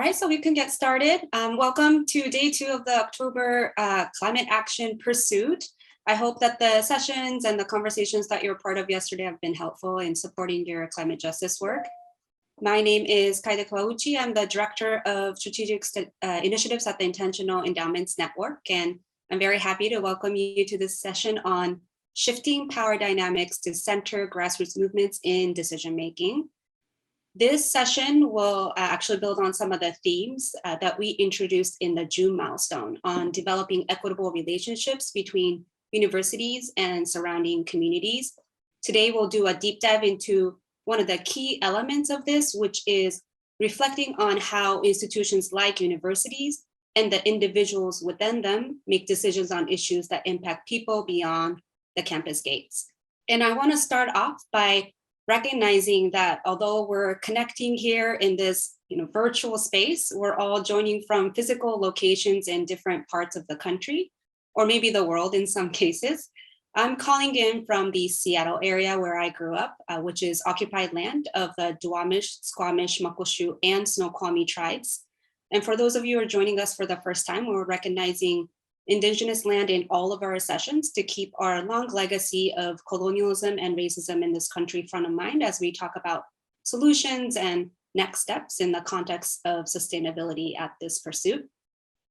right, so we can get started. Welcome to day 2 of the October Climate Action Pursuit. I hope that the sessions and the conversations that you were part of yesterday have been helpful in supporting your climate justice work. My name is Kaide Kawauchi. I'm the Director of Strategic Initiatives at the Intentional Endowments Network, and I'm very happy to welcome you to this session on shifting power dynamics to center grassroots movements in decision-making. This session will actually build on some of the themes that we introduced in the June milestone on developing equitable relationships between universities and surrounding communities. Today, we'll do a deep dive into one of the key elements of this, which is reflecting on how institutions like universities and the individuals within them make decisions on issues that impact people beyond the campus gates. And I want to start off by recognizing that although we're connecting here in this virtual space, we're all joining from physical locations in different parts of the country, or maybe the world in some cases. I'm calling in from the Seattle area where I grew up, which is occupied land of the Duwamish, Squamish, Muckleshoot, and Snoqualmie tribes. And for those of you who are joining us for the first time, we're recognizing Indigenous land in all of our sessions to keep our long legacy of colonialism and racism in this country front of mind as we talk about solutions and next steps in the context of sustainability at this pursuit.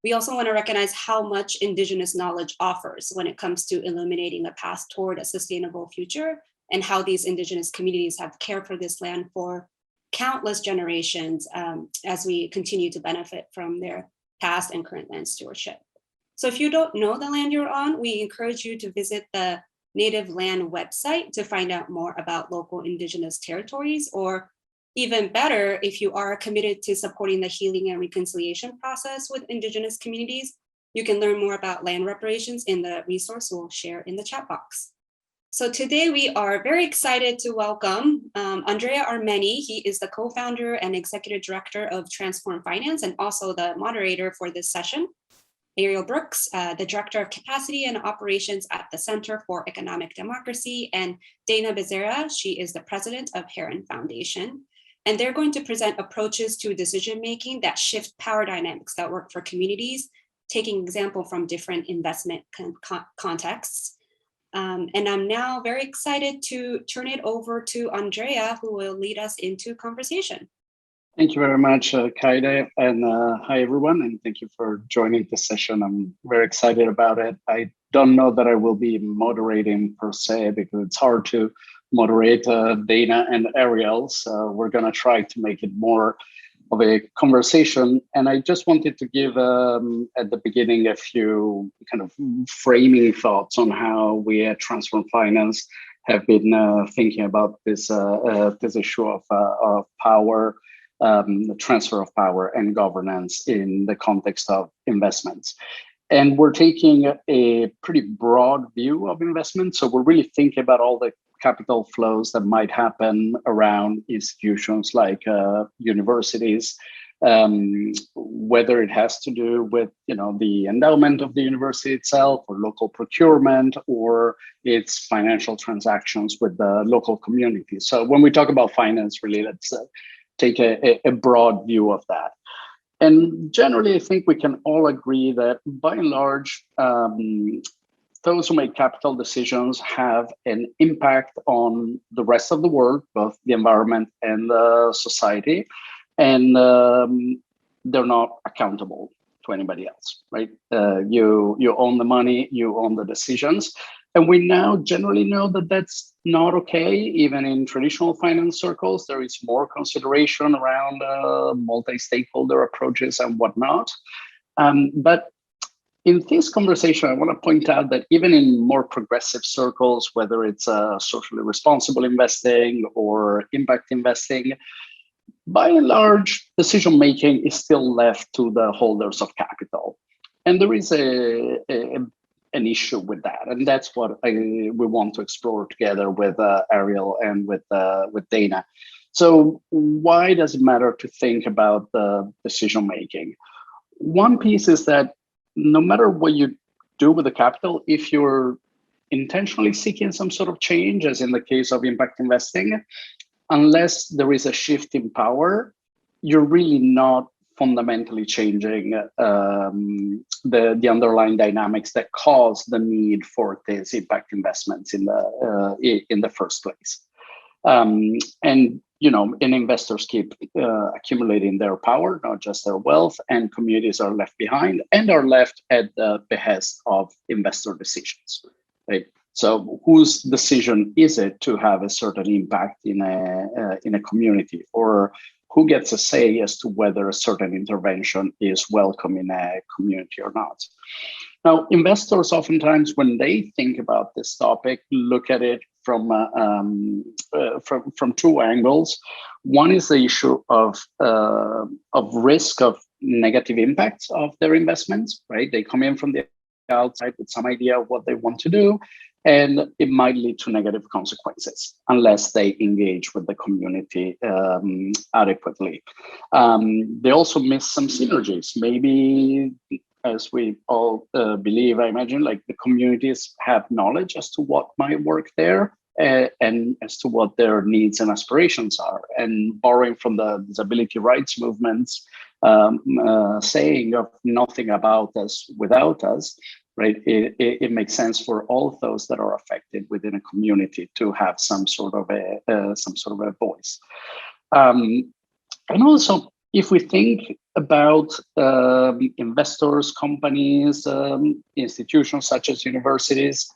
We also want to recognize how much Indigenous knowledge offers when it comes to illuminating a path toward a sustainable future and how these Indigenous communities have cared for this land for countless generations as we continue to benefit from their past and current land stewardship. So if you don't know the land you're on, we encourage you to visit the Native Land website to find out more about local Indigenous territories, or even better, if you are committed to supporting the healing and reconciliation process with Indigenous communities, you can learn more about land reparations in the resource we'll share in the chat box. So today we are very excited to welcome Andrea Armeni. He is the co-founder and executive director of Transform Finance and also the moderator for this session. Ariel Brooks, the Director of Capacity and Operations at the Center for Economic Democracy, and Dana Becerra, she is the President of Heron Foundation. And they're going to present approaches to decision-making that shift power dynamics that work for communities, taking example from different investment contexts. And I'm now very excited to turn it over to Andrea, who will lead us into conversation. Thank you very much, Kaide, and hi everyone, and thank you for joining this session. I'm very excited about it. I don't know that I will be moderating per se because it's hard to moderate Dana and Ariel, so we're going to try to make it more of a conversation. And I just wanted to give at the beginning a few kind of framing thoughts on how we at Transform Finance have been thinking about this issue of power. The transfer of power and governance in the context of investments. And we're taking a pretty broad view of investment. So we're really thinking about all the capital flows that might happen around institutions like universities, whether it has to do with the endowment of the university itself or local procurement or its financial transactions with the local community. So when we talk about finance, really, let's take a broad view of that. And generally, I think we can all agree that by and large, those who make capital decisions have an impact on the rest of the world, both the environment and the society, and they're not accountable to anybody else, right? You own the money, you own the decisions. And we now generally know that that's not okay. Even in traditional finance circles, there is more consideration around multi-stakeholder approaches and whatnot. But in this conversation, I want to point out that even in more progressive circles, whether it's socially responsible investing or impact investing, by and large, decision-making is still left to the holders of capital. And there is an issue with that, and that's what we want to explore together with Ariel and with Dana. So why does it matter to think about the decision making? One piece is that no matter what you do with the capital, if you're intentionally seeking some sort of change, as in the case of impact investing, unless there is a shift in power, you're really not fundamentally changing the underlying dynamics that cause the need for these impact investments in the first place. And investors keep accumulating their power, not just their wealth, and communities are left behind and are left at the behest of investor decisions, right? So whose decision is it to have a certain impact in a community, or who gets a say as to whether a certain intervention is welcome in a community or not? Now, investors oftentimes, when they think about this topic, look at it from two angles. One is the issue of risk of negative impacts of their investments, right? They come in from the outside with some idea of what they want to do, and it might lead to negative consequences unless they engage with the community adequately. They also miss some synergies. Maybe, as we all believe, I imagine, like the communities have knowledge as to what might work there and as to what their needs and aspirations are. And borrowing from the disability rights movements, saying of nothing about us without us, right? It makes sense for all of those that are affected within a community to have some sort of a voice. And also, if we think about investors, companies, institutions such as universities,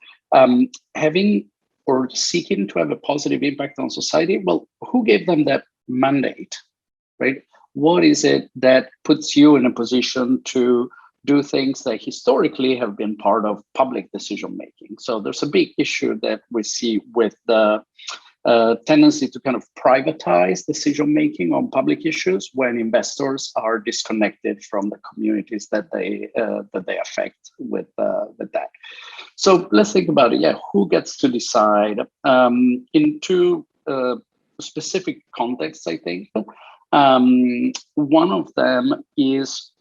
having or seeking to have a positive impact on society, well, who gave them that mandate, right? What is it that puts you in a position to do things that historically have been part of public decision making? So there's a big issue that we see with the tendency to kind of privatize decision making on public issues when investors are disconnected from the communities that they affect with that. So let's think about it. Yeah, who gets to decide in two specific contexts? I think one of them is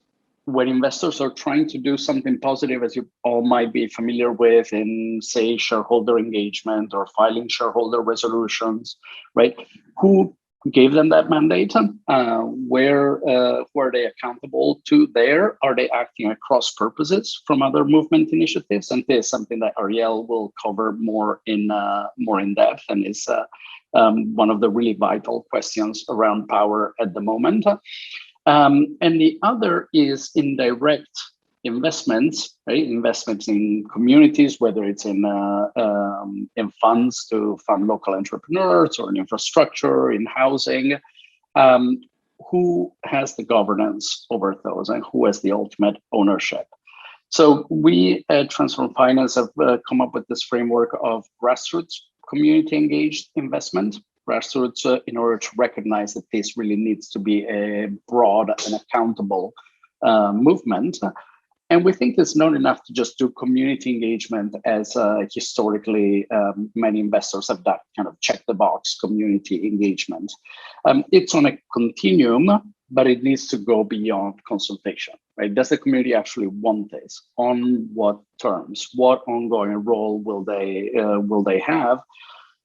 when investors are trying to do something positive, as you all might be familiar with, in, say, shareholder engagement or filing shareholder resolutions, right? Who gave them that mandate? Where were they accountable to there? Are they acting across purposes from other movement initiatives? And this is something that Ariel will cover more in depth, and is one of the really vital questions around power at the moment. And the other is indirect investments, right? Investments in communities, whether it's in funds to fund local entrepreneurs, or in infrastructure, in housing. Who has the governance over those, and who has the ultimate ownership? So we at Transform Finance have come up with this framework of grassroots community engaged investment. Grassroots, in order to recognize that this really needs to be a broad and accountable movement. And we think it's not enough to just do community engagement, as historically many investors have done, kind of check the box community engagement. It's on a continuum, but it needs to go beyond consultation, right? Does the community actually want this? On what terms? What ongoing role will they have?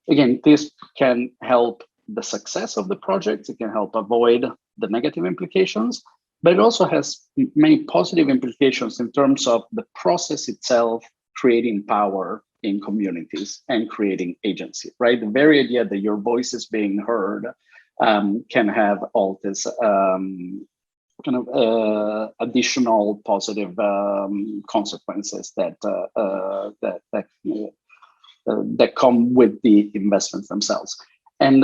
Again, this can help the success of the project. It can help avoid the negative implications, but it also has many positive implications in terms of the process itself, creating power in communities and creating agency, right? The very idea that your voice is being heard can have all this additional positive consequences that come with the investments themselves. And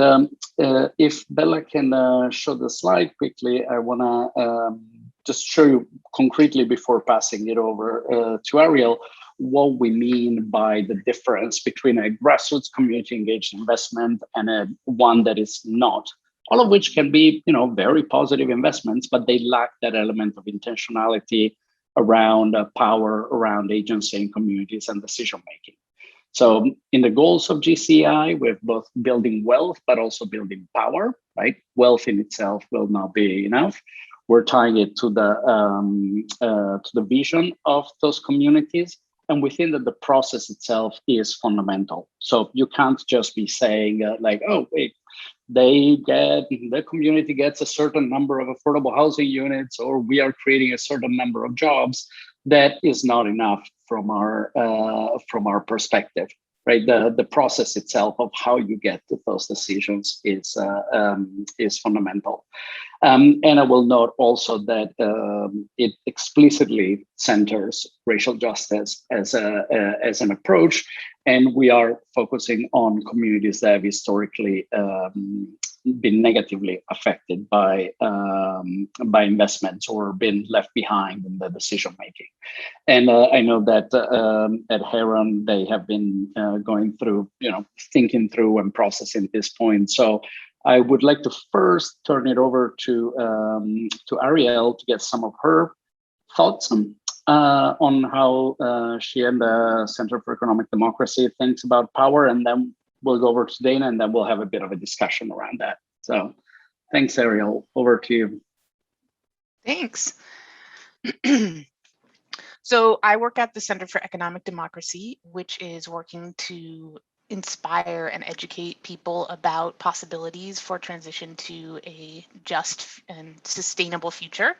if Bella can show the slide quickly, I want to just show you concretely, before passing it over to Ariel, what we mean by the difference between a grassroots community engaged investment and a one that is not. All of which can be, very positive investments, but they lack that element of intentionality around power, around agency in communities and decision making. So in the goals of GCI, we have both building wealth, but also building power, right? Wealth in itself will not be enough. We're tying it to the vision of those communities. And within that, the process itself is fundamental. So you can't just be saying the community gets a certain number of affordable housing units, or we are creating a certain number of jobs, that is not enough from our perspective, right? The process itself of how you get to those decisions is fundamental. And I will note also that it explicitly centers racial justice as an approach, and we are focusing on communities that have historically been negatively affected by investments or been left behind in the decision making. And I know that at Heron they have been going through, thinking through and processing this point. So I would like to first turn it over to Ariel to get some of her thoughts on how she and the Center for Economic Democracy thinks about power, and then we'll go over to Dana, and then we'll have a bit of a discussion around that. So thanks, Ariel. Over to you. Thanks. So I work at the Center for Economic Democracy, which is working to inspire and educate people about possibilities for transition to a just and sustainable future.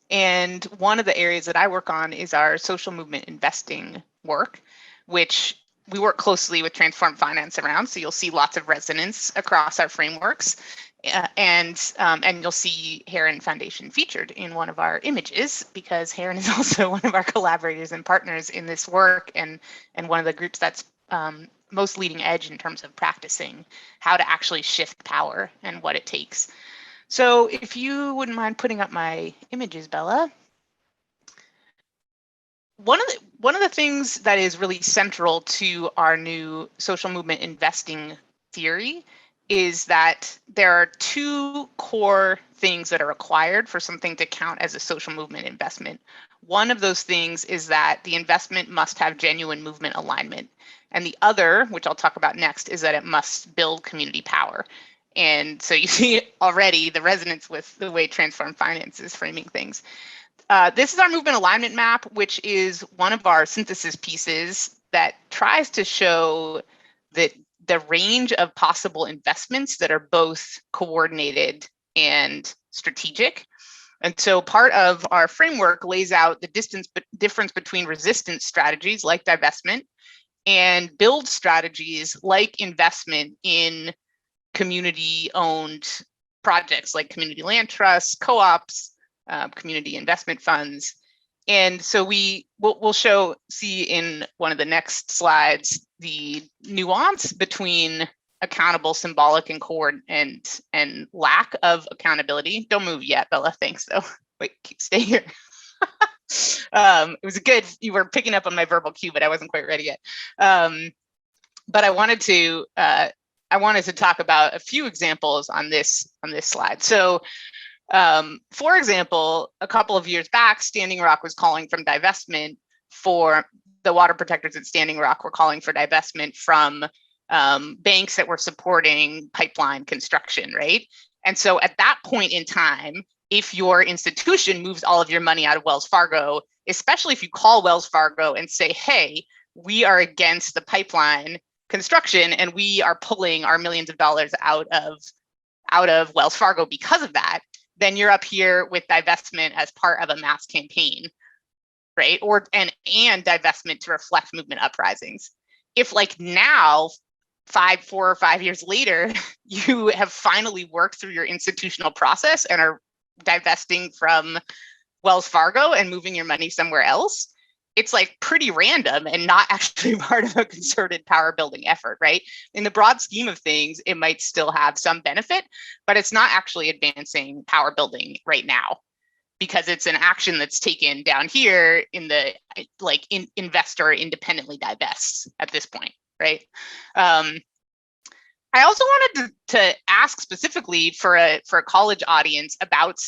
And one of the areas that I work on is our social movement investing work, which we work closely with Transform Finance around. So you'll see lots of resonance across our frameworks. And you'll see Heron Foundation featured in one of our images, because Heron is also one of our collaborators and partners in this work, and one of the groups that's most leading edge in terms of practicing how to actually shift power and what it takes. So if you wouldn't mind putting up my images, Bella. One of the things that is really central to our new social movement investing theory is that there are two core things that are required for something to count as a social movement investment. One of those things is that the investment must have genuine movement alignment. And the other, which I'll talk about next, is that it must build community power. And so you see already the resonance with the way Transform Finance is framing things. This is our movement alignment map, which is one of our synthesis pieces that tries to show that the range of possible investments that are both coordinated and strategic. And so part of our framework lays out the difference between resistance strategies like divestment and build strategies like investment in community-owned projects like community land trusts, co-ops, community investment funds. And so we'll see in one of the next slides the nuance between accountable, symbolic, and and lack of accountability. Don't move yet, Bella. Thanks, though. Wait, stay here. It was good. You were picking up on my verbal cue, but I wasn't quite ready yet. But I wanted to talk about a few examples on this slide. So, for example, a couple of years back, Standing Rock was calling from divestment for the water protectors at Standing Rock were calling for divestment from banks that were supporting pipeline construction, right? And so at that point in time, if your institution moves all of your money out of Wells Fargo, especially if you call Wells Fargo and say, hey, we are against the pipeline construction and we are pulling our millions of dollars out of Wells Fargo because of that, then you're up here with divestment as part of a mass campaign, right? And divestment to reflect movement uprisings. If like now, 4 or 5 years later, you have finally worked through your institutional process and are divesting from Wells Fargo and moving your money somewhere else, it's like pretty random and not actually part of a concerted power building effort, right? In the broad scheme of things, it might still have some benefit, but it's not actually advancing power building right now because it's an action that's taken down here in the investor independently divests at this point, right? I also wanted to ask specifically for a college audience about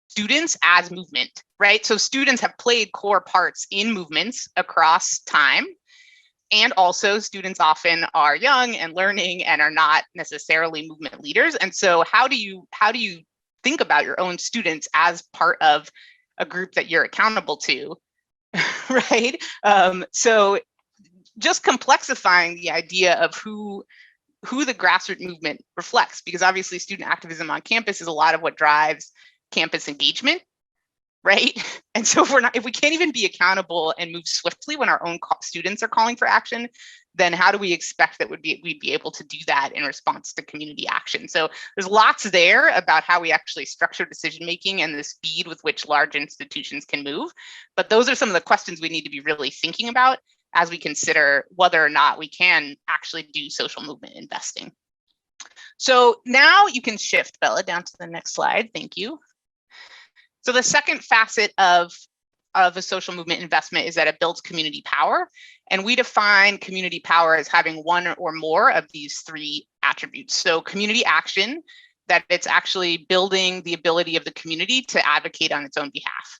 students as movement, right? So students have played core parts in movements across time. And also students often are young and learning and are not necessarily movement leaders. And so how do you think about your own students as part of a group that you're accountable to, right? So just complexifying the idea of who who the grassroots movement reflects, because obviously student activism on campus is a lot of what drives campus engagement, right? And so if we can't even be accountable and move swiftly when our own students are calling for action, then how do we expect that we'd be able to do that in response to community action? So there's lots there about how we actually structure decision making and the speed with which large institutions can move. But those are some of the questions we need to be really thinking about as we consider whether or not we can actually do social movement investing. So now you can shift, Bella, down to the next slide. Thank you. So the second facet of a social movement investment is that it builds community power. And we define community power as having one or more of these three attributes. So community action, that it's actually building the ability of the community to advocate on its own behalf.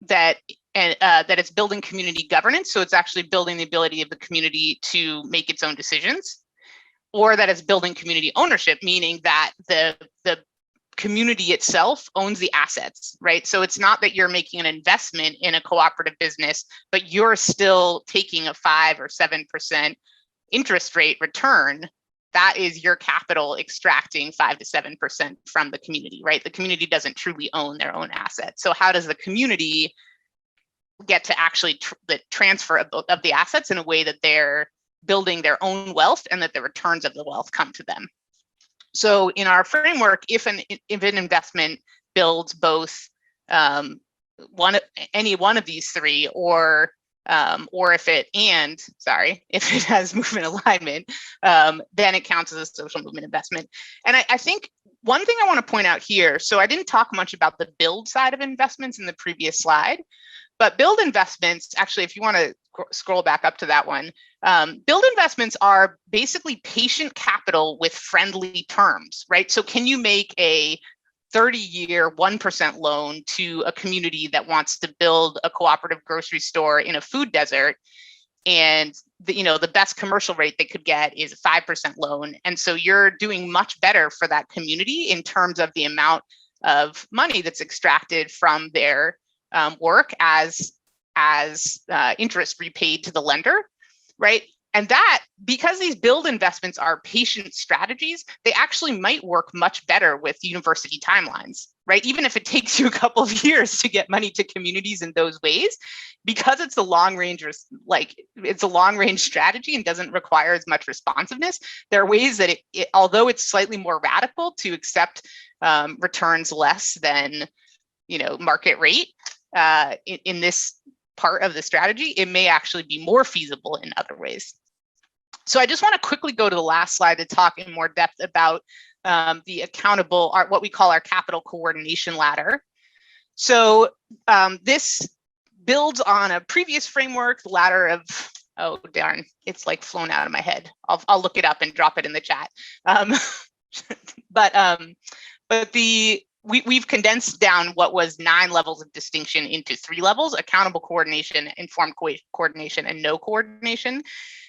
That it's building community governance, so it's actually building the ability of the community to make its own decisions, or that it's building community ownership, meaning that the community itself owns the assets, right? So it's not that you're making an investment in a cooperative business, but you're still taking a 5 or 7% interest rate return. That is your capital extracting 5 to 7% from the community, right? The community doesn't truly own their own assets. So how does the community get to actually the transfer of the assets in a way that they're building their own wealth and that the returns of the wealth come to them? So in our framework, if an investment builds both any one of these three, or if it has movement alignment, then it counts as a social movement investment. And I think one thing I want to point out here, so I didn't talk much about the build side of investments in the previous slide, but build investments, actually, if you want to scroll back up to that one, build investments are basically patient capital with friendly terms, right? So can you make a 30-year 1% loan to a community that wants to build a cooperative grocery store in a food desert, and the best commercial rate they could get is a 5% loan, and so you're doing much better for that community in terms of the amount of money that's extracted from their work as interest repaid to the lender, right? And that, because these build investments are patient strategies, they actually might work much better with university timelines, right? Even if it takes you a couple of years to get money to communities in those ways, because it's a long range strategy and doesn't require as much responsiveness, there are ways that although it's slightly more radical to accept returns less than market rate in this part of the strategy, it may actually be more feasible in other ways. So I just want to quickly go to the last slide to talk in more depth about what we call our capital coordination ladder. So this builds on a previous framework, the ladder of, oh darn, it's like flown out of my head. I'll look it up and drop it in the chat. We've condensed down what was 9 levels of distinction into 3 levels: accountable coordination, informed coordination, and no coordination.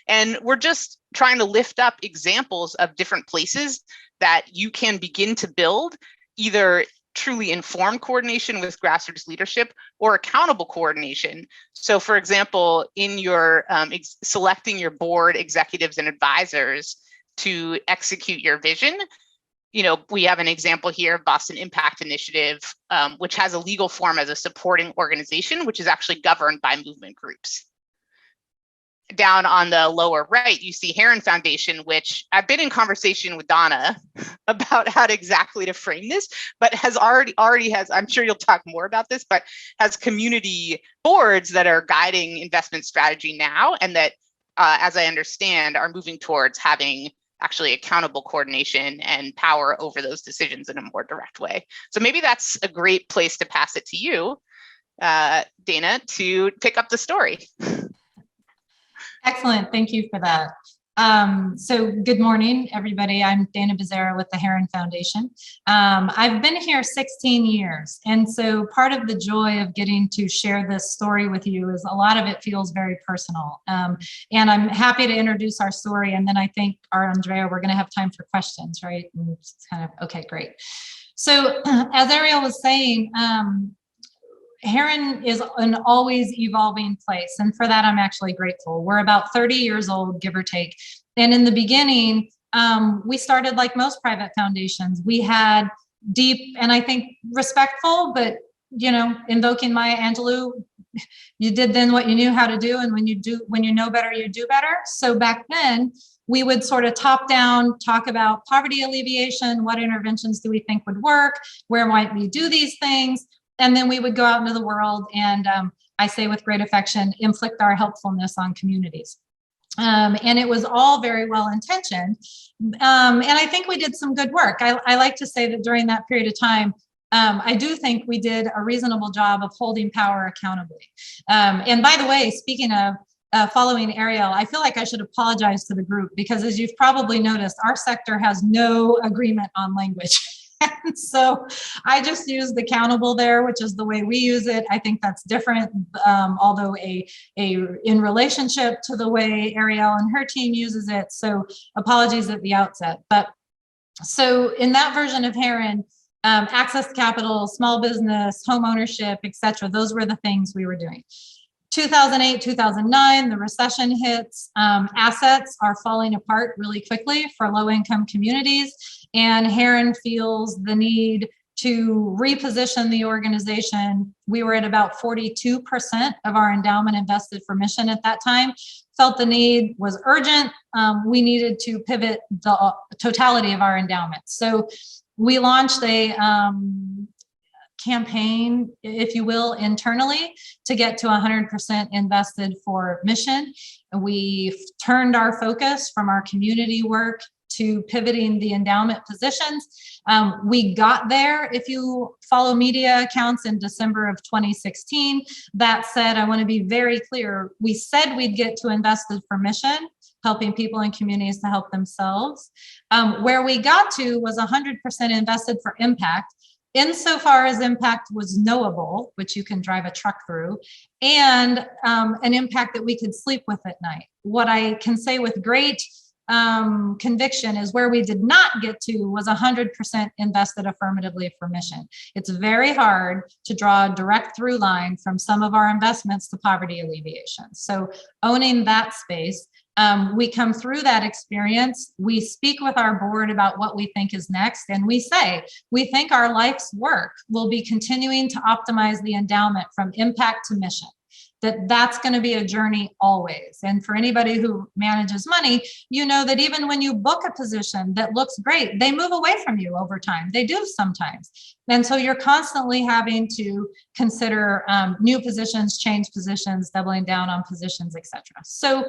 And we're just trying to lift up examples of different places that you can begin to build either truly informed coordination with grassroots leadership or accountable coordination. So for example, in your selecting your board, executives, and advisors to execute your vision, we have an example here of Boston Impact Initiative, which has a legal form as a supporting organization, which is actually governed by movement groups. Down on the lower right, you see Heron Foundation, which I've been in conversation with Donna about how exactly to frame this, but has already has, I'm sure you'll talk more about this, but has community boards that are guiding investment strategy now, and that, as I understand, are moving towards having actually accountable coordination and power over those decisions in a more direct way. So maybe that's a great place to pass it to you, Dana, to pick up the story. Excellent, thank you for that. So good morning, everybody. I'm Dana Becerra with the Heron Foundation. I've been here 16 years. And so part of the joy of getting to share this story with you is a lot of it feels very personal. And I'm happy to introduce our story. And then I think, Andrea, we're gonna have time for questions, right? And it's kind of, okay, great. So as Ariel was saying, Heron is an always evolving place, and for that I'm actually grateful. We're about 30 years old, give or take, And in the beginning, we started like most private foundations. We had deep and I think respectful, but invoking Maya Angelou, you did then what you knew how to do, and when you know better, you do better. So back then, we would sort of top down talk about poverty alleviation, what interventions do we think would work, where might we do these things, and then we would go out into the world and I say with great affection, inflict our helpfulness on communities. And it was all very well intentioned. And I think we did some good work. I like to say that during that period of time, I do think we did a reasonable job of holding power accountably. And by the way, speaking of following Ariel, I feel like I should apologize to the group because as you've probably noticed, our sector has no agreement on language. And so I just used accountable there, which is the way we use it. I think that's different, although in relationship to the way Ariel and her team uses it. So apologies at the outset. But so in that version of Heron, access to capital, small business, home ownership, etc. Those were the things we were doing. 2008, 2009, the recession hits. Assets are falling apart really quickly for low-income communities, and Heron feels the need to reposition the organization. We were at about 42% of our endowment invested for mission at that time. Felt the need was urgent. We needed to pivot the totality of our endowment. So we launched a campaign, if you will, internally to get to 100% invested for mission. We turned our focus from our community work to pivoting the endowment positions. We got there, if you follow media accounts, in December of 2016. That said, I want to be very clear. We said we'd get to invested for mission, helping people in communities to help themselves. Where we got to was 100% invested for impact, insofar as impact was knowable, which you can drive a truck through, and an impact that we could sleep with at night. What I can say with great conviction is where we did not get to was 100% invested affirmatively for mission. It's very hard to draw a direct through line from some of our investments to poverty alleviation. So owning that space, we come through that experience, we speak with our board about what we think is next, and we say, we think our life's work will be continuing to optimize the endowment from impact to mission. That's going to be a journey always. And for anybody who manages money, you know that even when you book a position that looks great, they move away from you over time. They do sometimes. And so you're constantly having to consider new positions, change positions, doubling down on positions, etc. So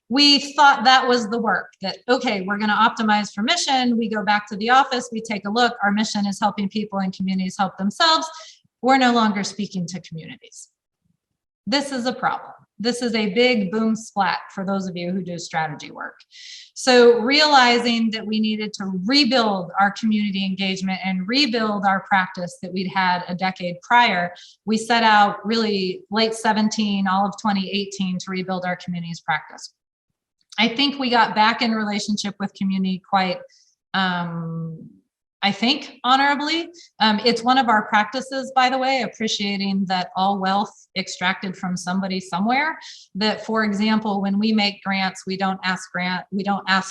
we thought that was the work, that, okay, we're going to optimize for mission. We go back to the office, we take a look. Our mission is helping people in communities help themselves. We're no longer speaking to communities. This is a problem. This is a big boom splat for those of you who do strategy work. So realizing that we needed to rebuild our community engagement and rebuild our practice that we'd had a decade prior, we set out really late 17, all of 2018 to rebuild our community's practice. I think we got back in relationship with community quite, I think, honorably. It's one of our practices, by the way, appreciating that all wealth extracted from somebody somewhere. That, for example, when we make grants, we don't ask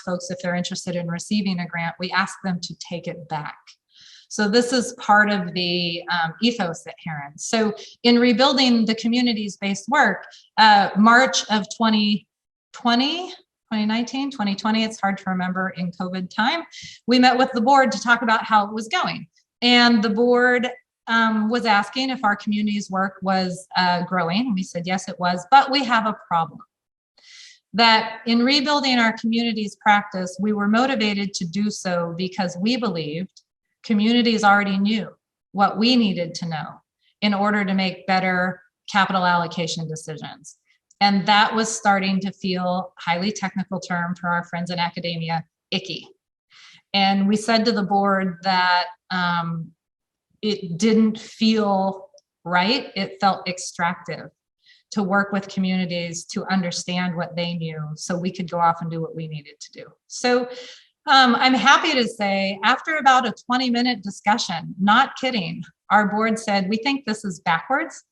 folks if they're interested in receiving a grant. We ask them to take it back. So this is part of the ethos at Heron. So in rebuilding the communities-based work, March of 2019, 2020, it's hard to remember in COVID time, we met with the board to talk about how it was going. And the board was asking if our community's work was growing. We said, yes, it was, but we have a problem. That in rebuilding our community's practice, we were motivated to do so because we believed communities already knew what we needed to know in order to make better capital allocation decisions. And that was starting to feel, highly technical term for our friends in academia, icky. And we said to the board that it didn't feel right. It felt extractive to work with communities to understand what they knew so we could go off and do what we needed to do. So I'm happy to say, after about a 20-minute discussion, not kidding, our board said, we think this is backwards.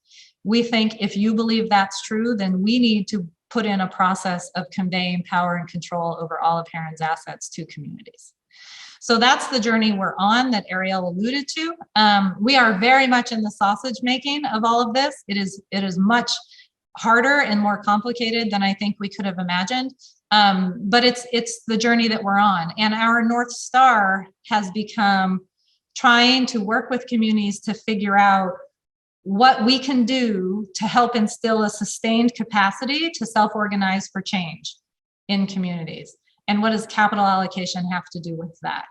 We think if you believe that's true, then we need to put in a process of conveying power and control over all of Heron's assets to communities. So that's the journey we're on that Ariel alluded to. We are very much in the sausage making of all of this. It is much harder and more complicated than I think we could have imagined. But it's the journey that we're on. And our North Star has become trying to work with communities to figure out what we can do to help instill a sustained capacity to self-organize for change in communities. And what does capital allocation have to do with that?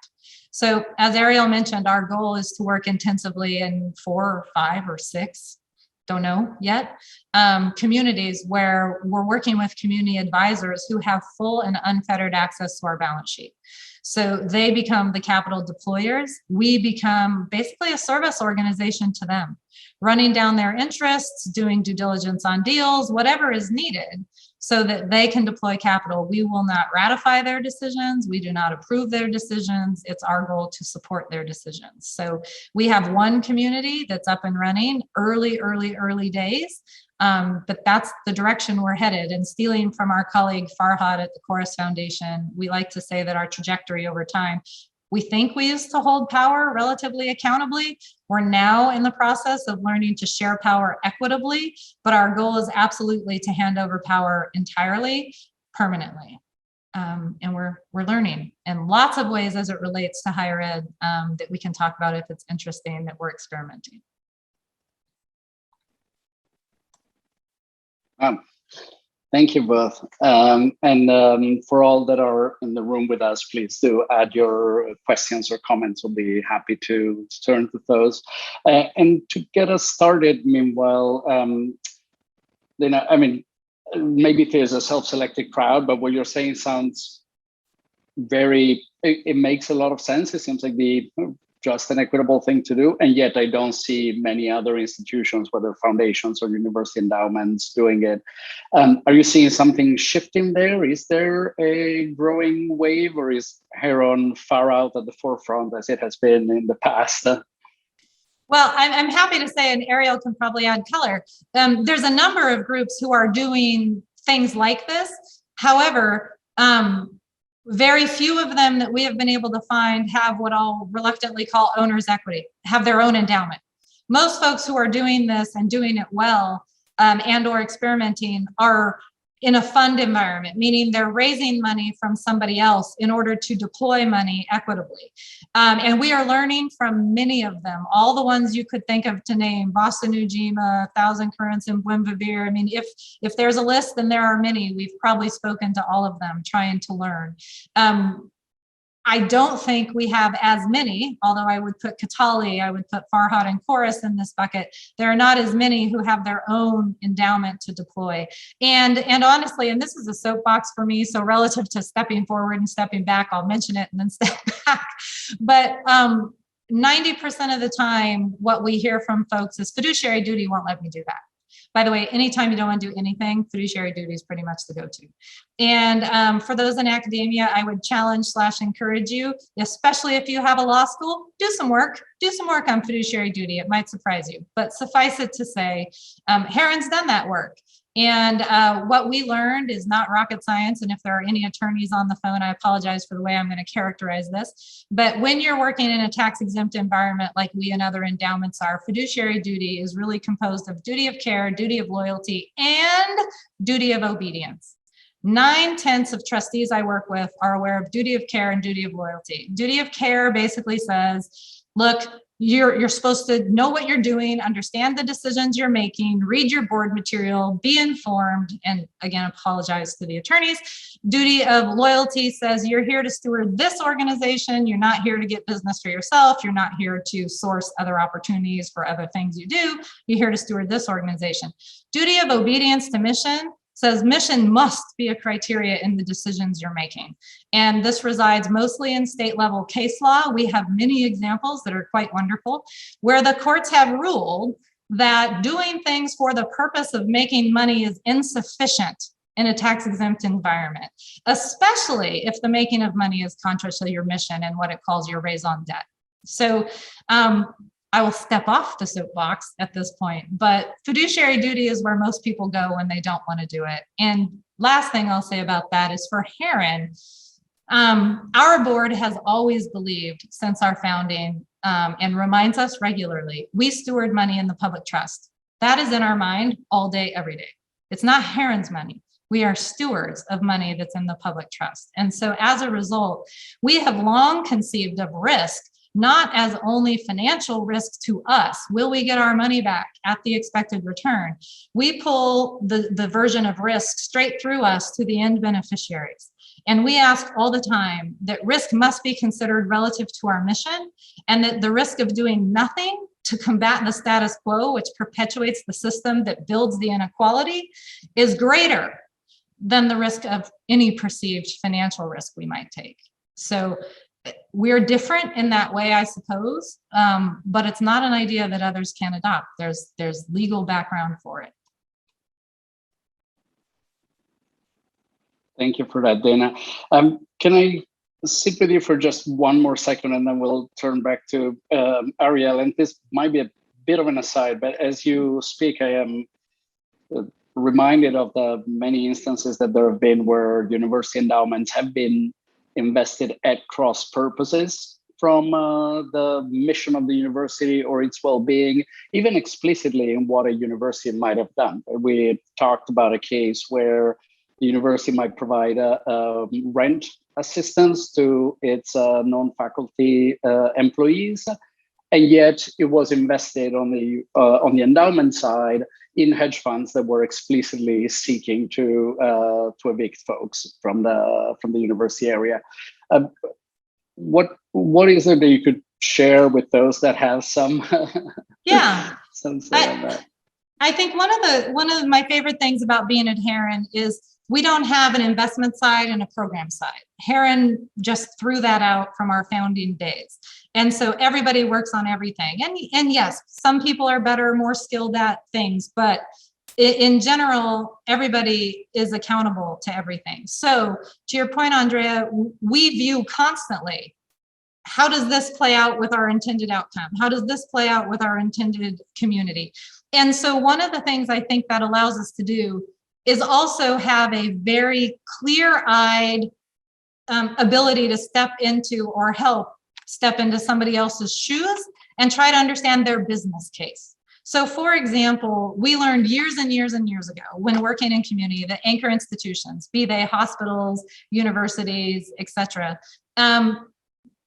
So as Ariel mentioned, our goal is to work intensively in 4 or 5 or 6, don't know yet, communities where we're working with community advisors who have full and unfettered access to our balance sheet. So they become the capital deployers. We become basically a service organization to them, running down their interests, doing due diligence on deals, whatever is needed so that they can deploy capital. We will not ratify their decisions. We do not approve their decisions. It's our goal to support their decisions. So we have one community that's up and running, early days. But that's the direction we're headed. And stealing from our colleague Farhad at the Chorus Foundation, we like to say that our trajectory over time, we think we used to hold power relatively accountably. We're now in the process of learning to share power equitably, but our goal is absolutely to hand over power entirely, permanently. And we're learning in lots of ways as it relates to higher ed that we can talk about if it's interesting that we're experimenting. Thank you both. For all that are in the room with us, please do add your questions or comments. We'll be happy to turn to those. And to get us started, meanwhile, Lena, I mean, maybe there's a self-selected crowd, but what you're saying sounds it makes a lot of sense. It seems like the just an equitable thing to do. And yet I don't see many other institutions, whether foundations or university endowments, doing it. Are you seeing something shifting there? Is there a growing wave, or is Heron far out at the forefront as it has been in the past? Well, I'm happy to say, and Ariel can probably add color, there's a number of groups who are doing things like this. However, very few of them that we have been able to find have what I'll reluctantly call owner's equity, have their own endowment. Most folks who are doing this and doing it well and or experimenting are in a fund environment, meaning they're raising money from somebody else in order to deploy money equitably. And we are learning from many of them, all the ones you could think of to name, Boston Ujima, Thousand Currents, and Bouimbavir. I mean, if there's a list, then there are many. We've probably spoken to all of them trying to learn. I don't think we have as many, although I would put Katali, I would put Farhad and Chorus in this bucket. There are not as many who have their own endowment to deploy. And honestly, and this is a soapbox for me, so relative to stepping forward and stepping back, I'll mention it and then step back. But 90% of the time, what we hear from folks is fiduciary duty won't let me do that. By the way, anytime you don't want to do anything, fiduciary duty is pretty much the go-to. And for those in academia, I would challenge/encourage you, especially if you have a law school, do some work on fiduciary duty. It might surprise you, but suffice it to say, Heron's done that work. And what we learned is not rocket science. And if there are any attorneys on the phone, I apologize for the way I'm going to characterize this. But when you're working in a tax exempt environment like we and other endowments are, fiduciary duty is really composed of duty of care, duty of loyalty, and duty of obedience. 9/10 of trustees I work with are aware of duty of care and duty of loyalty. Duty of care basically says, look, you're supposed to know what you're doing, understand the decisions you're making, read your board material, be informed, and again, apologize to the attorneys. Duty of loyalty says you're here to steward this organization. You're not here to get business for yourself. You're not here to source other opportunities for other things you do. You're here to steward this organization. Duty of obedience to mission says mission must be a criteria in the decisions you're making. And this resides mostly in state level case law. We have many examples that are quite wonderful where the courts have ruled that doing things for the purpose of making money is insufficient in a tax exempt environment, especially if the making of money is contrary to your mission and what it calls your raison d'etre. So I will step off the soapbox at this point, but fiduciary duty is where most people go when they don't want to do it. And last thing I'll say about that is for Heron, our board has always believed since our founding and reminds us regularly, we steward money in the public trust. That is in our mind all day, every day. It's not Heron's money. We are stewards of money that's in the public trust. And so as a result, we have long conceived of risk, not as only financial risk to us. Will we get our money back at the expected return? We pull the version of risk straight through us to the end beneficiaries. And we ask all the time that risk must be considered relative to our mission, and that the risk of doing nothing to combat the status quo, which perpetuates the system that builds the inequality, is greater than the risk of any perceived financial risk we might take. So we're different in that way, I suppose, but it's not an idea that others can adopt. There's legal background for it. Thank you for that, Dana. Can I sit with you for just one more second, and then we'll turn back to Ariel? And this might be a bit of an aside, but as you speak, I am reminded of the many instances that there have been where university endowments have been invested at cross purposes from the mission of the university or its well-being, even explicitly in what a university might have done. We talked about a case where the university might provide rent assistance to its non-faculty employees, and yet it was invested on the endowment side in hedge funds that were explicitly seeking to evict folks from the university area. What is it that you could share with those that have some some say on that? I think one of my favorite things about being at Heron is we don't have an investment side and a program side. Heron just threw that out from our founding days. And so everybody works on everything. And yes, some people are better, more skilled at things, but in general, everybody is accountable to everything. So to your point, Andrea, we view constantly, how does this play out with our intended outcome? How does this play out with our intended community? And so one of the things I think that allows us to do is also have a very clear-eyed ability to step into or help step into somebody else's shoes and try to understand their business case. So for example, we learned years and years and years ago when working in community that anchor institutions, be they hospitals, universities, etc.,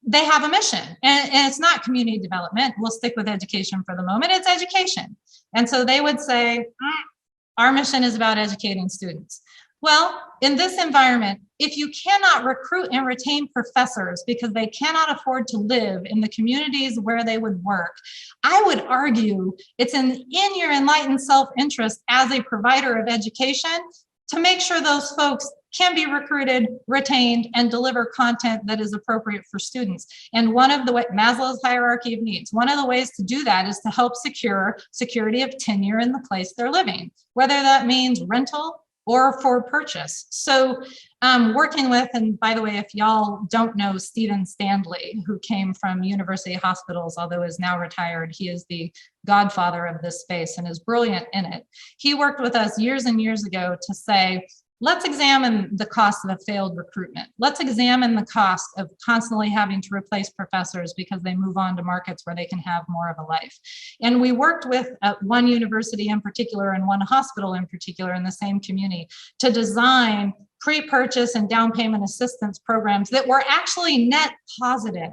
they have a mission, and it's not community development. We'll stick with education for the moment. It's education. And so they would say, our mission is about educating students. Well, in this environment, if you cannot recruit and retain professors because they cannot afford to live in the communities where they would work, I would argue it's in your enlightened self-interest as a provider of education to make sure those folks can be recruited, retained, and deliver content that is appropriate for students. And one of the Maslow's hierarchy of needs, one of the ways to do that is to help secure security of tenure in the place they're living, whether that means rental or for purchase. So working with, and by the way, if y'all don't know Stephen Standley, who came from University Hospitals, although is now retired, he is the godfather of this space and is brilliant in it. He worked with us years and years ago to say, let's examine the cost of a failed recruitment. Let's examine the cost of constantly having to replace professors because they move on to markets where they can have more of a life. And we worked with one university in particular and one hospital in particular in the same community to design pre-purchase and down payment assistance programs that were actually net positive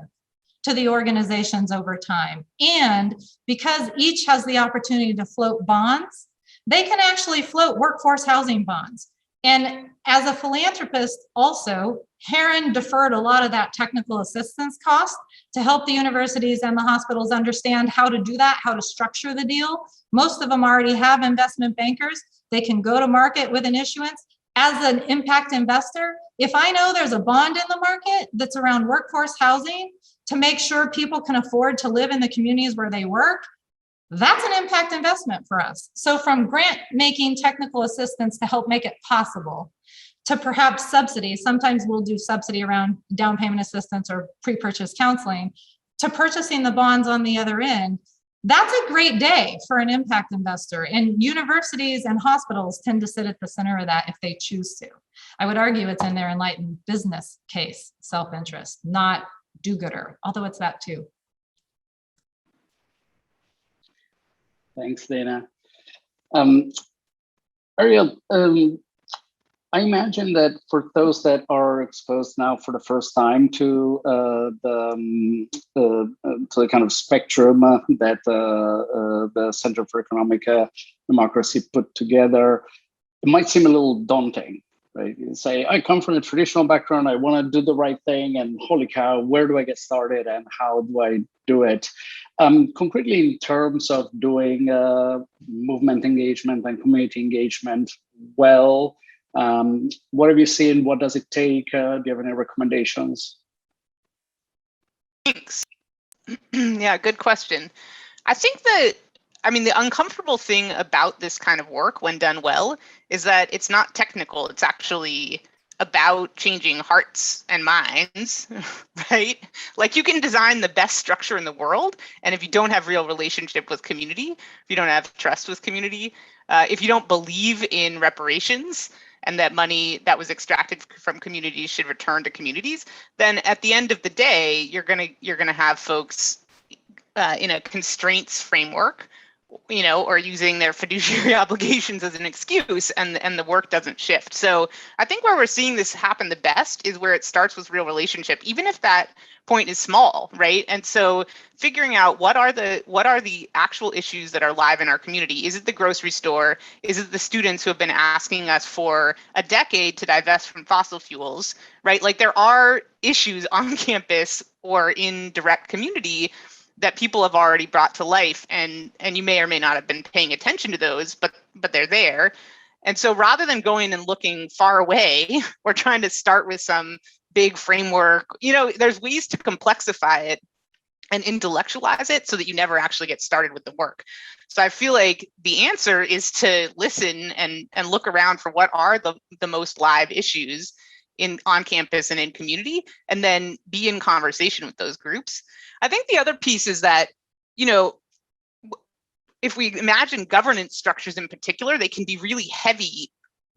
to the organizations over time. And because each has the opportunity to float bonds, they can actually float workforce housing bonds. And as a philanthropist also, Heron deferred a lot of that technical assistance cost to help the universities and the hospitals understand how to do that, how to structure the deal. Most of them already have investment bankers. They can go to market with an issuance. As an impact investor, if I know there's a bond in the market that's around workforce housing to make sure people can afford to live in the communities where they work, that's an impact investment for us. So from grant making technical assistance to help make it possible to perhaps subsidy, sometimes we'll do subsidy around down payment assistance or pre-purchase counseling, to purchasing the bonds on the other end, That's a great day for an impact investor. And universities and hospitals tend to sit at the center of that if they choose to. I would argue it's in their enlightened business case, self-interest, not do-gooder, although it's that too. Thanks, Dana. Ariel, I imagine that for those that are exposed now for the first time to the kind of spectrum that the Center for Economic Democracy put together, it might seem a little daunting, right? You say, I come from a traditional background, I want to do the right thing, and holy cow, where do I get started and how do I do it? Concretely, in terms of doing movement engagement and community engagement well, what have you seen? What does it take? Do you have any recommendations? Thanks. Yeah, good question. I think that, the uncomfortable thing about this kind of work when done well is that it's not technical. It's actually about changing hearts and minds, right? Like you can design the best structure in the world, and if you don't have real relationship with community, if you don't have trust with community, if you don't believe in reparations and that money that was extracted from communities should return to communities, then at the end of the day, you're gonna have folks in a constraints framework, or using their fiduciary obligations as an excuse, and the work doesn't shift. So I think where we're seeing this happen the best is where it starts with real relationship, even if that point is small, right? And so figuring out what are the actual issues that are live in our community. Is it the grocery store? Is it the students who have been asking us for a decade to divest from fossil fuels, right? Like there are issues on campus or in direct community that people have already brought to life, and you may or may not have been paying attention to those, but they're there. And so rather than going and looking far away or trying to start with some big framework, there's ways to complexify it and intellectualize it so that you never actually get started with the work. So I feel like the answer is to listen and look around for what are the most live issues on campus and in community, and then be in conversation with those groups. I think the other piece is that, if we imagine governance structures in particular, they can be really heavy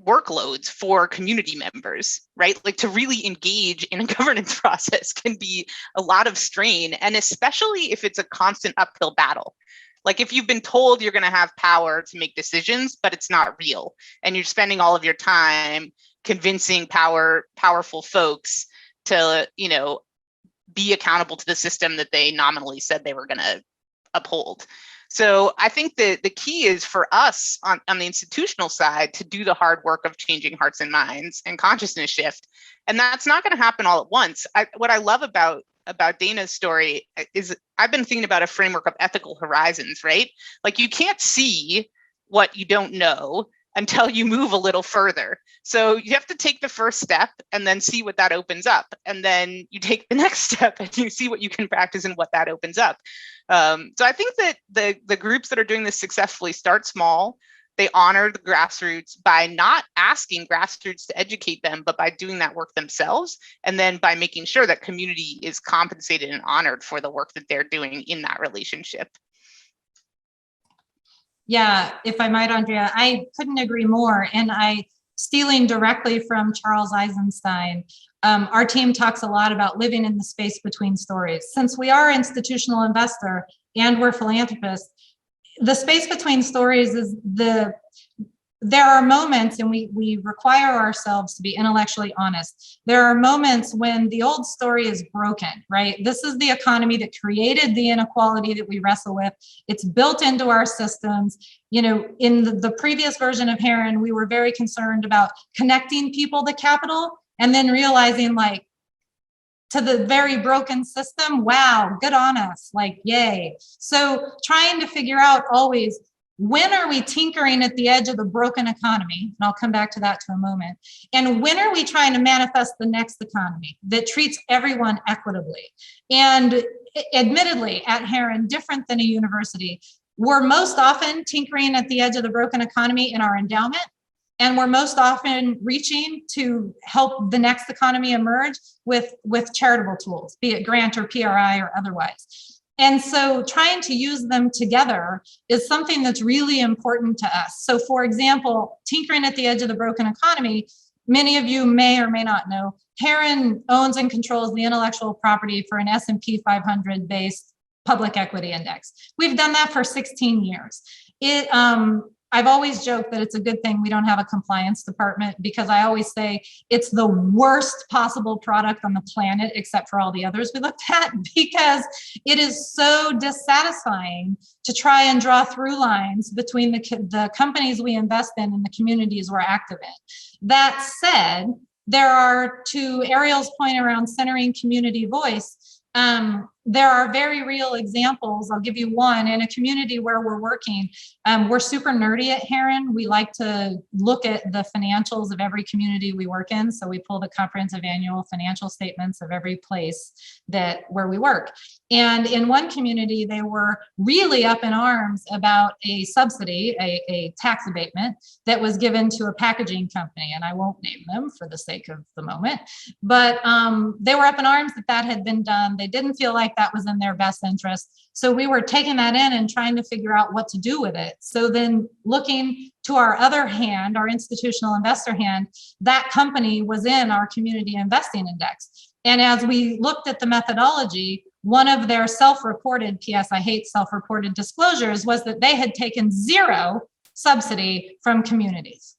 workloads for community members, right? Like to really engage in a governance process can be a lot of strain, and especially if it's a constant uphill battle. Like if you've been told you're going to have power to make decisions, but it's not real, and you're spending all of your time convincing powerful folks to, be accountable to the system that they nominally said they were going to uphold. So I think that the key is for us on the institutional side to do the hard work of changing hearts and minds and consciousness shift. And that's not going to happen all at once. What I love about Dana's story is I've been thinking about a framework of ethical horizons, right? Like you can't see what you don't know until you move a little further. So you have to take the first step and then see what that opens up. And then you take the next step and you see what you can practice and what that opens up. So I think that the groups that are doing this successfully start small. They honor the grassroots by not asking grassroots to educate them, but by doing that work themselves. And then by making sure that community is compensated and honored for the work that they're doing in that relationship. Yeah, if I might, Andrea, I couldn't agree more. And stealing directly from Charles Eisenstein, our team talks a lot about living in the space between stories. Since we are institutional investor and we're philanthropists, the space between stories is there are moments, and we require ourselves to be intellectually honest. There are moments when the old story is broken, right? This is the economy that created the inequality that we wrestle with. It's built into our systems. In the previous version of Heron, we were very concerned about connecting people to capital and then realizing to the very broken system, wow, good on us, yay. So trying to figure out always, when are we tinkering at the edge of the broken economy? And I'll come back to that to a moment. And when are we trying to manifest the next economy that treats everyone equitably? And admittedly, at Heron, different than a university, we're most often tinkering at the edge of the broken economy in our endowment. And we're most often reaching to help the next economy emerge with charitable tools, be it grant or PRI or otherwise. And so trying to use them together is something that's really important to us. So for example, tinkering at the edge of the broken economy, many of you may or may not know, Heron owns and controls the intellectual property for an S&P 500 based public equity index. We've done that for 16 years. I've always joked that it's a good thing we don't have a compliance department, because I always say it's the worst possible product on the planet, except for all the others we looked at, because it is so dissatisfying to try and draw through lines between the companies we invest in and the communities we're active in. That said, there are, to Ariel's point around centering community voice, there are very real examples. I'll give you one. In a community where we're working, we're super nerdy at Heron. We like to look at the financials of every community we work in. So we pull the comprehensive annual financial statements of every place where we work. And in one community, they were really up in arms about a subsidy, a tax abatement that was given to a packaging company. And I won't name them for the sake of the moment, but they were up in arms that had been done. They didn't feel like that was in their best interest. So we were taking that in and trying to figure out what to do with it. So then looking to our other hand, our institutional investor hand, that company was in our community investing index. And as we looked at the methodology, one of their self-reported, P.S. I hate self-reported disclosures, was that they had taken 0 subsidy from communities.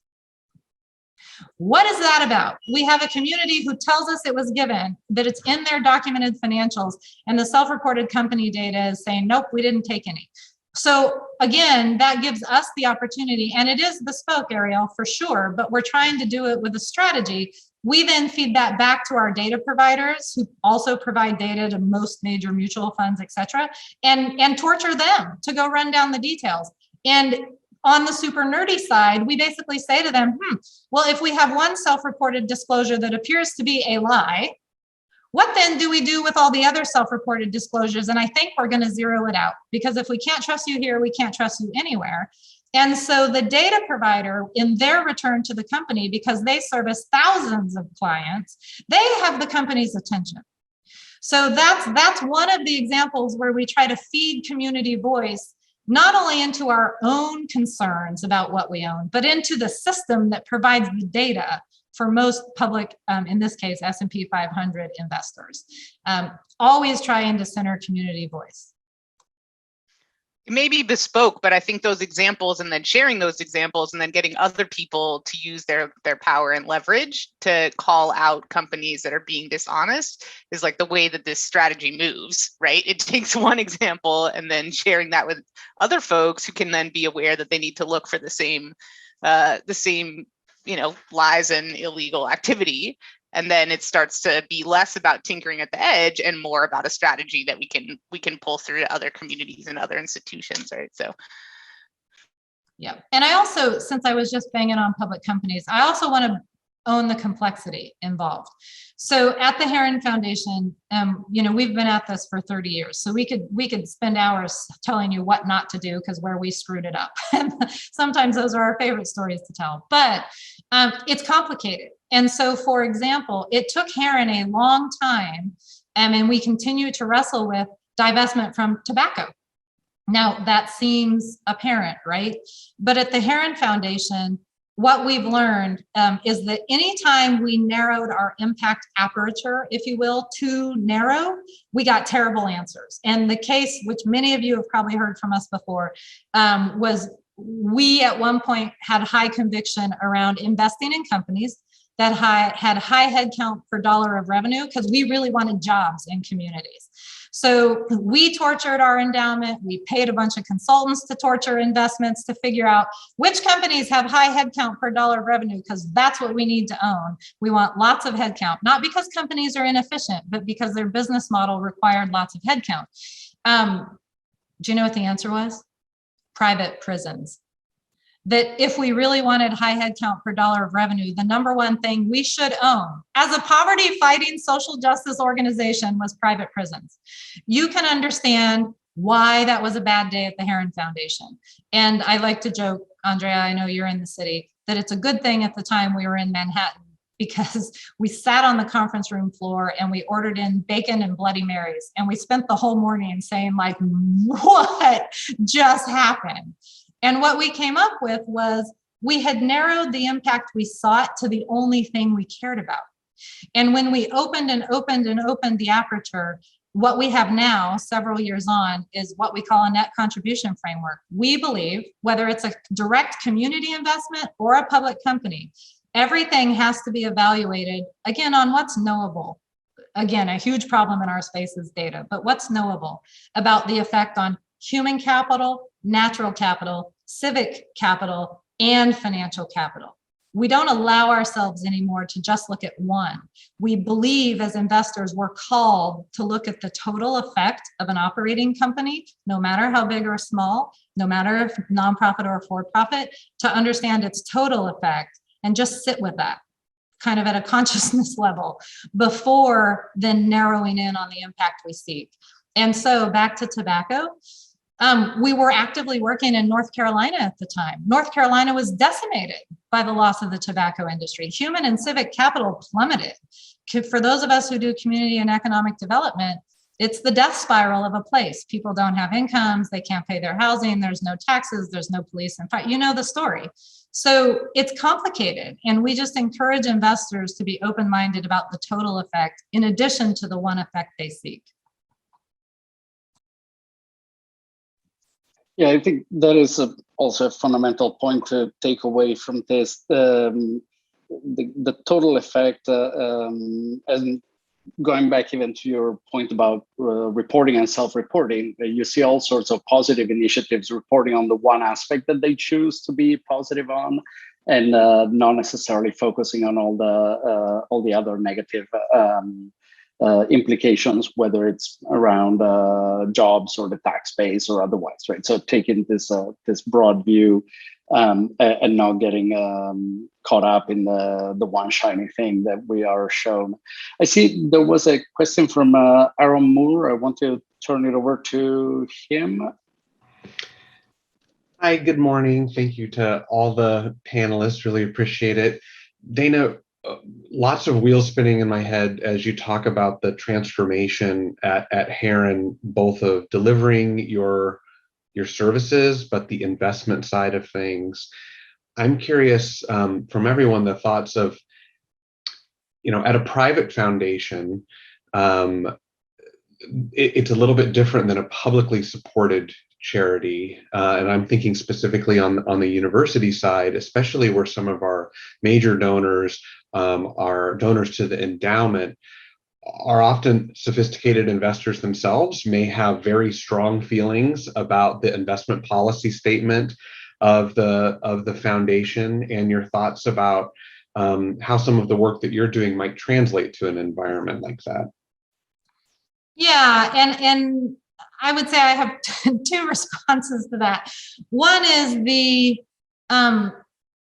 What is that about? We have a community who tells us it was given, that it's in their documented financials, and the self-reported company data is saying, nope, we didn't take any. So again, that gives us the opportunity, and it is bespoke, Ariel, for sure, but we're trying to do it with a strategy. We then feed that back to our data providers, who also provide data to most major mutual funds, et cetera, and torture them to go run down the details. And on the super nerdy side, we basically say to them, well, if we have one self-reported disclosure that appears to be a lie, what then do we do with all the other self-reported disclosures? And I think we're going to zero it out, because if we can't trust you here, we can't trust you anywhere. And so the data provider, in their return to the company, because they service thousands of clients, they have the company's attention. So that's one of the examples where we try to feed community voice, not only into our own concerns about what we own, but into the system that provides the data for most public, in this case, S&P 500 investors. Always trying to center community voice. It may be bespoke, but I think those examples, and then sharing those examples, and then getting other people to use their power and leverage to call out companies that are being dishonest, is like the way that this strategy moves, right? It takes one example and then sharing that with other folks who can then be aware that they need to look for the same, lies and illegal activity. And then it starts to be less about tinkering at the edge and more about a strategy that we can pull through to other communities and other institutions, right? So, yeah. And I also, since I was just banging on public companies, I also want to own the complexity involved. So at the Heron Foundation, we've been at this for 30 years. So we could spend hours telling you what not to do, because where we screwed it up. And sometimes those are our favorite stories to tell, but it's complicated. And so, for example, it took Heron a long time, and we continue to wrestle with divestment from tobacco. Now, that seems apparent, right? But at the Heron Foundation, what we've learned is that anytime we narrowed our impact aperture, if you will, too narrow, we got terrible answers. And the case, which many of you have probably heard from us before, was we at one point had high conviction around investing in companies that had high headcount per dollar of revenue, because we really wanted jobs in communities. So we tortured our endowment. We paid a bunch of consultants to torture investments to figure out which companies have high headcount per dollar of revenue, because that's what we need to own. We want lots of headcount, not because companies are inefficient, but because their business model required lots of headcount. Do you know what the answer was? Private prisons. That if we really wanted high headcount per dollar of revenue, the number one thing we should own as a poverty fighting social justice organization was private prisons. You can understand why that was a bad day at the Heron Foundation. And I like to joke, Andrea, I know you're in the city, that it's a good thing at the time we were in Manhattan because we sat on the conference room floor and we ordered in bacon and Bloody Marys. And we spent the whole morning saying, like, what just happened? And what we came up with was we had narrowed the impact we sought to the only thing we cared about. And when we opened and opened and opened the aperture, what we have now, several years on, is what we call a net contribution framework. We believe, whether it's a direct community investment or a public company, everything has to be evaluated, again, on what's knowable. Again, a huge problem in our space is data, but what's knowable about the effect on human capital, natural capital, civic capital, and financial capital. We don't allow ourselves anymore to just look at one. We believe as investors, we're called to look at the total effect of an operating company, no matter how big or small, no matter if nonprofit or for-profit, to understand its total effect and just sit with that kind of at a consciousness level before then narrowing in on the impact we seek. And so back to tobacco. We were actively working in North Carolina at the time. North Carolina was decimated by the loss of the tobacco industry. Human and civic capital plummeted. For those of us who do community and economic development, it's the death spiral of a place. People don't have incomes, they can't pay their housing, there's no taxes, there's no police and fire. You know the story. So it's complicated, and we just encourage investors to be open-minded about the total effect in addition to the one effect they seek. Yeah, I think that is also a fundamental point to take away from this. The total effect, and going back even to your point about reporting and self-reporting, you see all sorts of positive initiatives reporting on the one aspect that they choose to be positive on, and not necessarily focusing on all the other negative implications, whether it's around jobs or the tax base or otherwise, right? So taking this broad view and not getting caught up in the one shiny thing that we are shown. I see there was a question from Aaron Moore. I want to turn it over to him. Hi, good morning. Thank you to all the panelists. Really appreciate it. Dana, lots of wheels spinning in my head as you talk about the transformation at Heron, both of delivering your services, but the investment side of things. I'm curious from everyone the thoughts of, at a private foundation, it's a little bit different than a publicly supported charity. And I'm thinking specifically on the university side, especially where some of our major donors are donors to the endowment, are often sophisticated investors themselves, may have very strong feelings about the investment policy statement of the foundation, and your thoughts about how some of the work that you're doing might translate to an environment like that. Yeah, and I would say I have two responses to that. One is the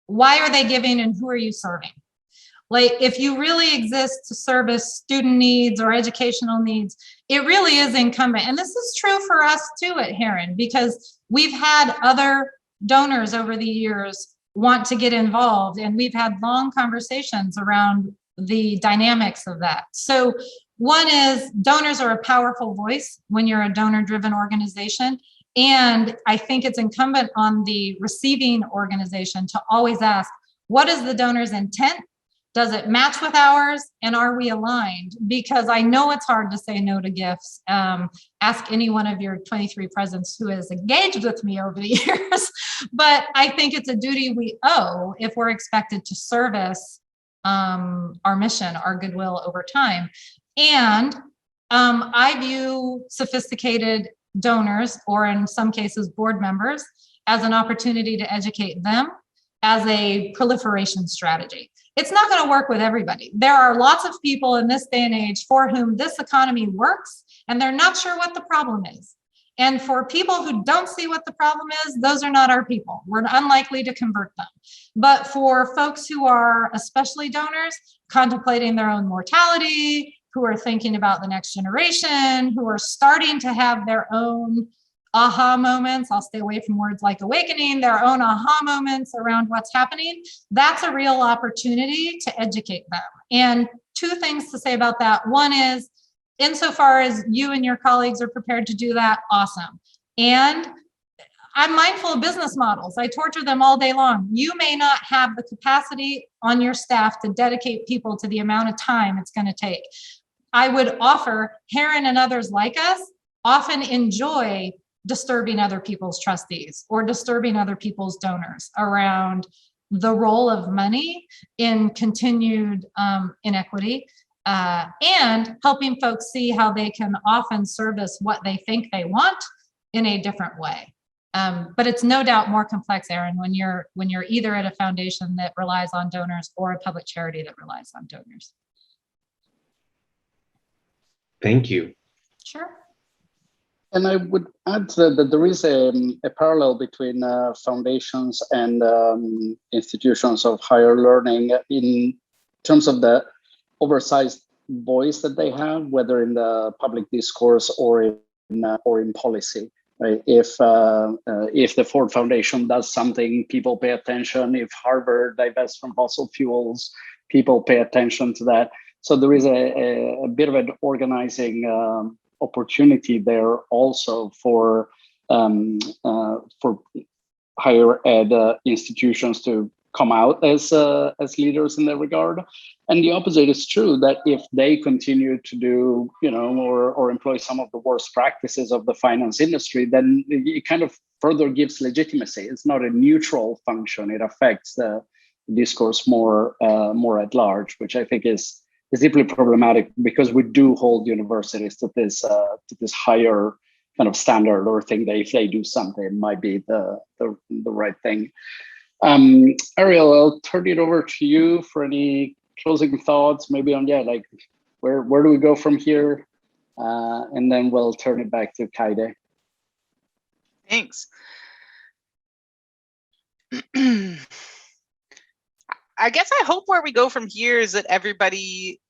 why are they giving and who are you serving? Like, if you really exist to service student needs or educational needs, it really is incumbent. And this is true for us too at Heron, because we've had other donors over the years want to get involved, and we've had long conversations around the dynamics of that. So one is donors are a powerful voice when you're a donor-driven organization. And I think it's incumbent on the receiving organization to always ask, what is the donor's intent? Does it match with ours? And are we aligned? Because I know it's hard to say no to gifts. Ask any one of your 23 presidents who has engaged with me over the years. But I think it's a duty we owe if we're expected to service our mission, our goodwill over time. And I view sophisticated donors, or in some cases board members, as an opportunity to educate them as a proliferation strategy. It's not going to work with everybody. There are lots of people in this day and age for whom this economy works, and they're not sure what the problem is. And for people who don't see what the problem is, those are not our people. We're unlikely to convert them. But for folks who are, especially donors, contemplating their own mortality, who are thinking about the next generation, who are starting to have their own aha moments. I'll stay away from words like awakening, their own aha moments around what's happening. That's a real opportunity to educate them. And two things to say about that. One is, insofar as you and your colleagues are prepared to do that, awesome. And I'm mindful of business models. I torture them all day long. You may not have the capacity on your staff to dedicate people to the amount of time it's going to take. I would offer, Heron and others like us often enjoy disturbing other people's trustees or disturbing other people's donors around the role of money in continued inequity, and helping folks see how they can often service what they think they want in a different way. But it's no doubt more complex, Erin, when you're either at a foundation that relies on donors or a public charity that relies on donors. Thank you. Sure. And I would add that there is a parallel between foundations and institutions of higher learning in terms of the oversized voice that they have, whether in the public discourse or in policy. Right? If the Ford Foundation does something, people pay attention. If Harvard divests from fossil fuels, people pay attention to that. So there is a bit of an organizing opportunity there also for higher ed institutions to come out as leaders in that regard. And the opposite is true, that if they continue to do, or employ some of the worst practices of the finance industry, then it kind of further gives legitimacy. It's not a neutral function. It affects the discourse more at large, which I think is deeply problematic, because we do hold universities to this higher kind of standard, or think that if they do something, it might be the right thing. Ariel, I'll turn it over to you for any closing thoughts, maybe on where do we go from here, and then we'll turn it back to Kaide. Thanks. I guess I hope where we go from here is that everybody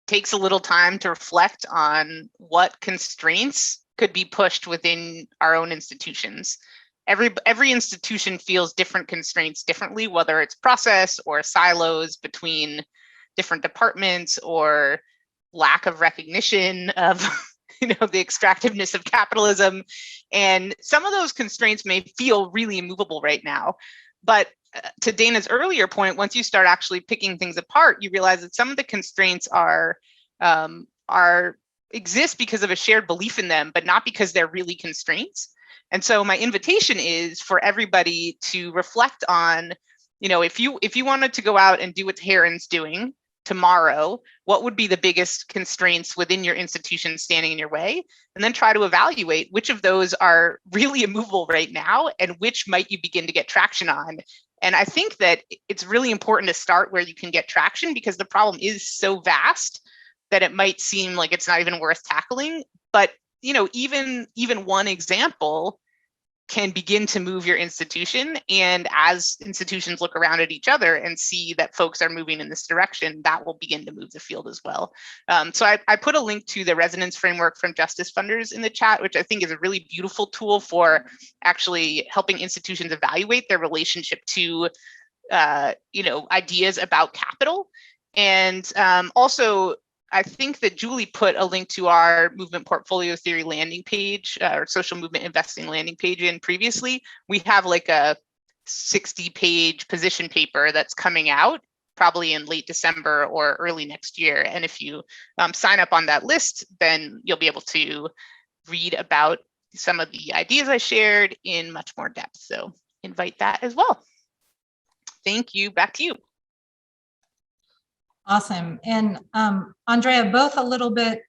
takes a little time to reflect on what constraints could be pushed within our own institutions. Every institution feels different constraints differently, whether it's process or silos between different departments, or lack of recognition of the extractiveness of capitalism. And some of those constraints may feel really immovable right now. But to Dana's earlier point, once you start actually picking things apart, you realize that some of the constraints exist because of a shared belief in them, but not because they're really constraints. And so my invitation is for everybody to reflect on, if you wanted to go out and do what Heron's doing tomorrow, what would be the biggest constraints within your institution standing in your way? And then try to evaluate which of those are really immovable right now and which might you begin to get traction on. And I think that it's really important to start where you can get traction, because the problem is so vast that it might seem like it's not even worth tackling. But even one example can begin to move your institution. And as institutions look around at each other and see that folks are moving in this direction, that will begin to move the field as well. So I put a link to the resonance framework from Justice Funders in the chat, which I think is a really beautiful tool for actually helping institutions evaluate their relationship to ideas about capital. And also, I think that Julie put a link to our movement portfolio theory landing page, or social movement investing landing page in previously. We have like a 60-page position paper that's coming out probably in late December or early next year. And if you sign up on that list, then you'll be able to read about some of the ideas I shared in much more depth. So invite that as well. Thank you. Back to you. Awesome. And Andrea, both a little bit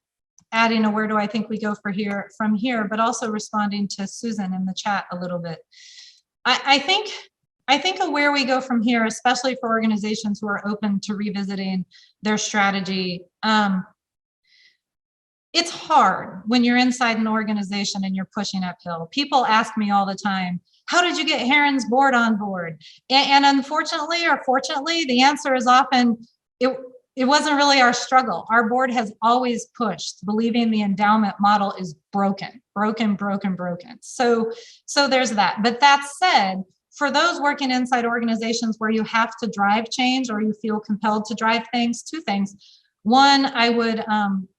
adding a where do I think we go from here, but also responding to Susan in the chat a little bit. I think of where we go from here, especially for organizations who are open to revisiting their strategy. It's hard when you're inside an organization and you're pushing uphill. People ask me all the time, how did you get Heron's board on board? And unfortunately or fortunately, the answer is often, it wasn't really our struggle. Our board has always pushed, believing the endowment model is broken. So there's that. But that said, for those working inside organizations where you have to drive change or you feel compelled to drive things, two things. One, I would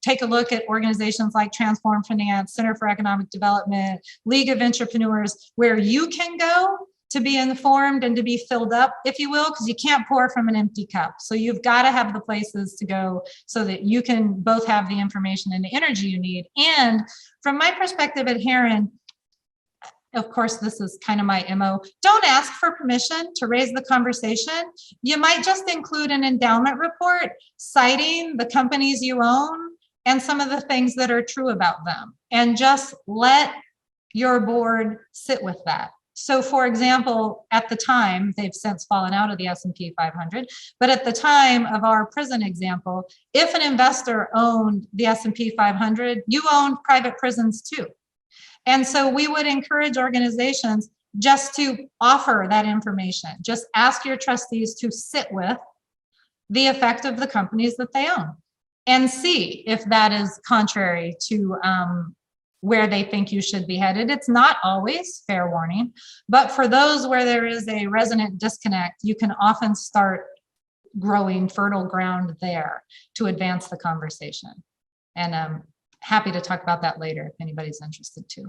take a look at organizations like Transform Finance, Center for Economic Development, League of Entrepreneurs, where you can go to be informed and to be filled up, if you will, because you can't pour from an empty cup. So you've got to have the places to go so that you can both have the information and the energy you need. And from my perspective at Heron, of course, this is kind of my MO. Don't ask for permission to raise the conversation. You might just include an endowment report citing the companies you own and some of the things that are true about them, and just let your board sit with that. So for example, at the time, they've since fallen out of the S&P 500, but at the time of our prison example, if an investor owned the S&P 500, you owned private prisons too. And so we would encourage organizations just to offer that information. Just ask your trustees to sit with the effect of the companies that they own and see if that is contrary to where they think you should be headed. It's not always, fair warning, but for those where there is a resonant disconnect, you can often start growing fertile ground there to advance the conversation. And happy to talk about that later if anybody's interested too.